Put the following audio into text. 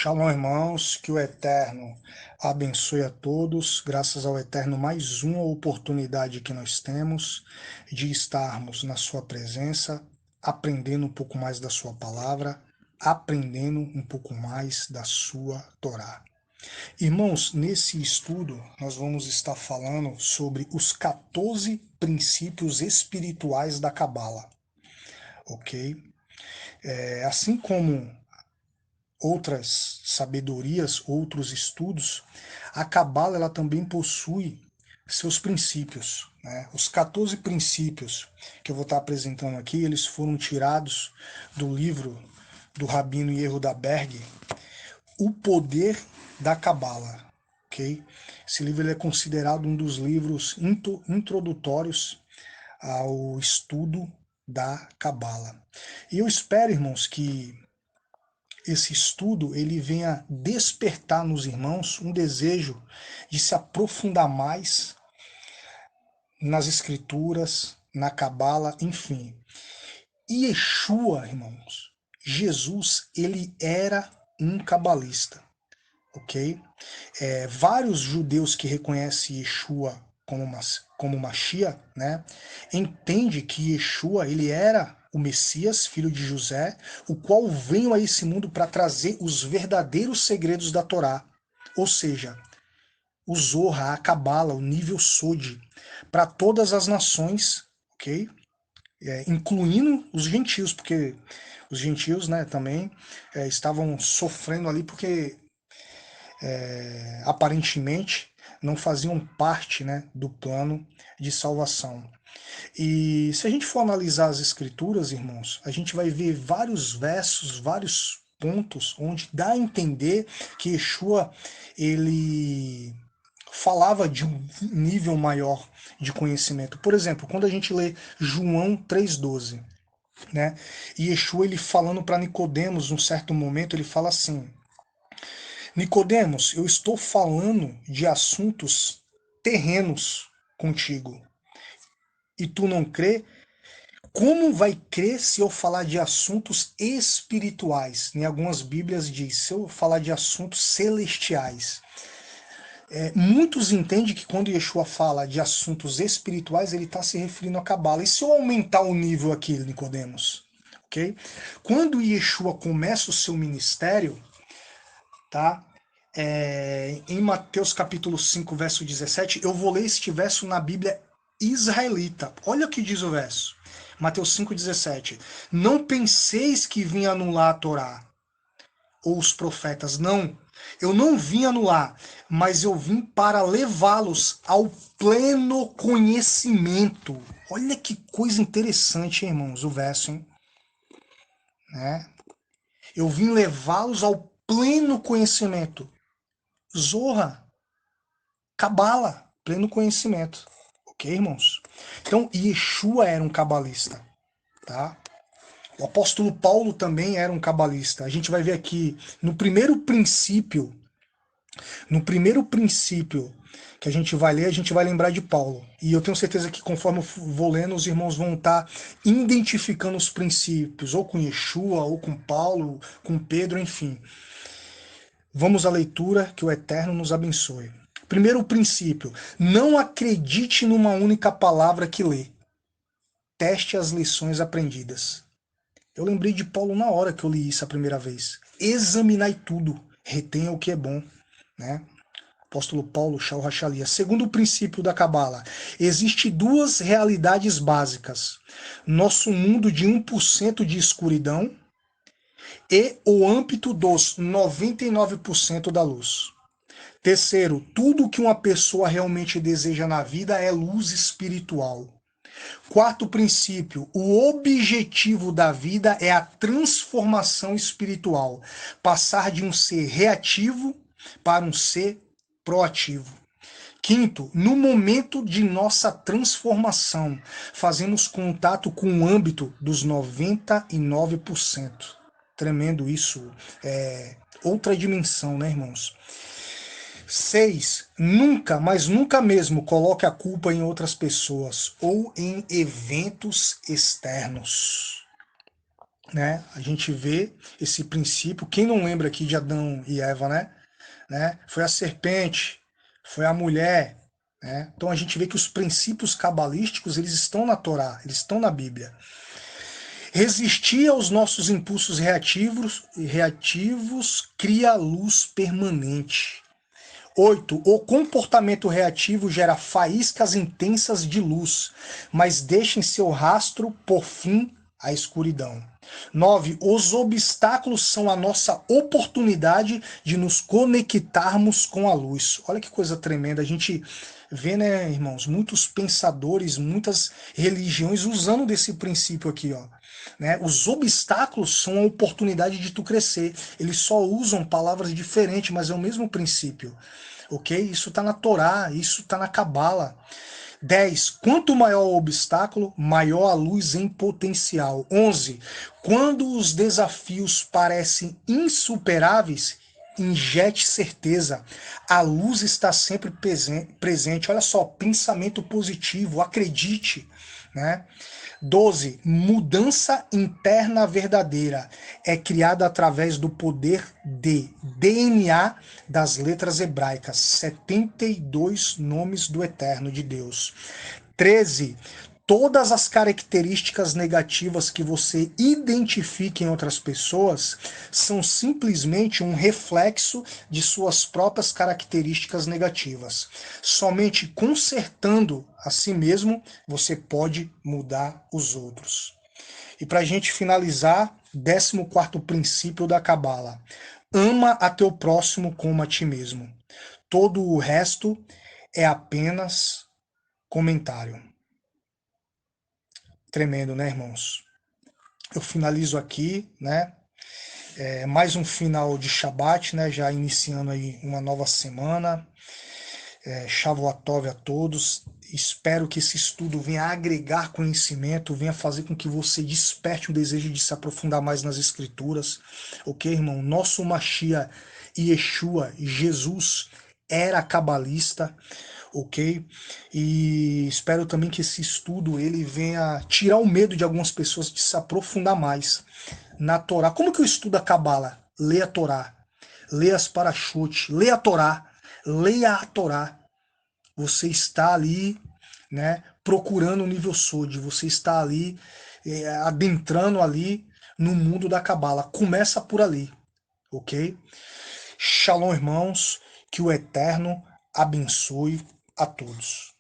Shalom, irmãos, que o Eterno abençoe a todos, graças ao Eterno, mais uma oportunidade que nós temos de estarmos na sua presença, aprendendo um pouco mais da sua palavra, aprendendo um pouco mais da sua Torá. Irmãos, nesse estudo nós vamos estar falando sobre os 14 princípios espirituais da Cabala, ok? Assim como outras sabedorias, outros estudos, a Cabala ela também possui seus princípios, né? Os 14 princípios que eu vou estar apresentando aqui, eles foram tirados do livro do Rabino Yehuda Berg, O Poder da Cabala, ok? Esse livro ele é considerado um dos livros introdutórios ao estudo da Cabala. E eu espero, irmãos, que esse estudo ele venha despertar nos irmãos um desejo de se aprofundar mais nas escrituras, na cabala, enfim. E Yeshua, irmãos, Jesus, ele era um cabalista, ok? Vários judeus que reconhecem Yeshua como Mashiach, né, entende que Yeshua ele era o Messias, filho de José, o qual veio a esse mundo para trazer os verdadeiros segredos da Torá, ou seja, o Zohar, a Cabala, o nível Sod, para todas as nações, ok? Incluindo os gentios, porque os gentios, né, também estavam sofrendo ali porque aparentemente não faziam parte, né, do plano de salvação. E se a gente for analisar as escrituras, irmãos, a gente vai ver vários versos, vários pontos onde dá a entender que Yeshua ele falava de um nível maior de conhecimento. Por exemplo, quando a gente lê João 3:12, né? E Yeshua ele falando para Nicodemos, num certo momento, ele fala assim: Nicodemos, eu estou falando de assuntos terrenos contigo e tu não crê? Como vai crer se eu falar de assuntos espirituais? Em algumas Bíblias diz, se eu falar de assuntos celestiais. Muitos entendem que quando Yeshua fala de assuntos espirituais, ele está se referindo à Cabala. E se eu aumentar o nível aqui, Nicodemos? Ok? Quando Yeshua começa o seu ministério, tá? Em Mateus capítulo 5, verso 17, eu vou ler este verso na Bíblia israelita. Olha o que diz o verso. Mateus 5,17. Não penseis que vim anular a Torá ou os profetas. Não. Eu não vim anular, mas eu vim para levá-los ao pleno conhecimento. Olha que coisa interessante, irmãos, o verso, hein? Né? Eu vim levá-los ao pleno conhecimento. Zorra, cabala, pleno conhecimento. Ok, irmãos? Então, Yeshua era um cabalista, tá? O apóstolo Paulo também era um cabalista. A gente vai ver aqui no primeiro princípio que a gente vai ler, a gente vai lembrar de Paulo. E eu tenho certeza que conforme eu vou lendo, os irmãos vão estar identificando os princípios, ou com Yeshua, ou com Paulo, com Pedro, enfim. Vamos à leitura, que o Eterno nos abençoe. Primeiro princípio, não acredite numa única palavra que lê. Teste as lições aprendidas. Eu lembrei de Paulo na hora que eu li isso a primeira vez. Examinai tudo, retenha o que é bom, né? Apóstolo Paulo, Shal Hachalia. Segundo princípio da Cabala, existe duas realidades básicas. Nosso mundo de 1% de escuridão e o âmbito dos 99% da luz. Terceiro, tudo que uma pessoa realmente deseja na vida é luz espiritual. Quarto princípio, o objetivo da vida é a transformação espiritual, passar de um ser reativo para um ser proativo. Quinto, no momento de nossa transformação, fazemos contato com o âmbito dos 99%. Tremendo isso, outra dimensão, né, irmãos? 6. Nunca, mas nunca mesmo coloque a culpa em outras pessoas ou em eventos externos. né? A gente vê esse princípio. Quem não lembra aqui de Adão e Eva, né? Foi a serpente, foi a mulher, né? Então a gente vê que os princípios cabalísticos, eles estão na Torá, eles estão na Bíblia. Resistir aos nossos impulsos reativos cria luz permanente. 8. O comportamento reativo gera faíscas intensas de luz, mas deixa em seu rastro, por fim, a escuridão. 9. Os obstáculos são a nossa oportunidade de nos conectarmos com a luz. Olha que coisa tremenda. A gente vê, né, irmãos, muitos pensadores, muitas religiões usando desse princípio aqui, ó. Né? Os obstáculos são a oportunidade de tu crescer. Eles só usam palavras diferentes, mas é o mesmo princípio. Ok? Isso está na Torá, isso está na Cabala. 10. Quanto maior o obstáculo, maior a luz em potencial. 11. Quando os desafios parecem insuperáveis, injete certeza. A luz está sempre presente. Olha só, pensamento positivo, acredite, né? 12. Mudança interna verdadeira é criada através do poder de DNA das letras hebraicas, 72 nomes do Eterno de Deus. 13. Todas as características negativas que você identifica em outras pessoas são simplesmente um reflexo de suas próprias características negativas. Somente consertando a si mesmo você pode mudar os outros. E para a gente finalizar, 14º princípio da Cabala. Ama a teu próximo como a ti mesmo. Todo o resto é apenas comentário. Tremendo, né, irmãos? Eu finalizo aqui, né? Mais um final de Shabat, né? Já iniciando aí uma nova semana. Shavuot a todos. Espero que esse estudo venha agregar conhecimento, venha fazer com que você desperte o desejo de se aprofundar mais nas Escrituras. Ok, irmão? Nosso Mashiach, Yeshua, Jesus, era cabalista, ok? E espero também que esse estudo ele venha tirar o medo de algumas pessoas de se aprofundar mais na Torá. Como que eu estudo a Cabala? Leia a Torá, leia as Parashut, leia a Torá, leia a Torá. Você está ali, né, procurando o nível Sod, você está ali adentrando ali no mundo da Cabala. Começa por ali, ok? Shalom, irmãos, que o Eterno abençoe a todos.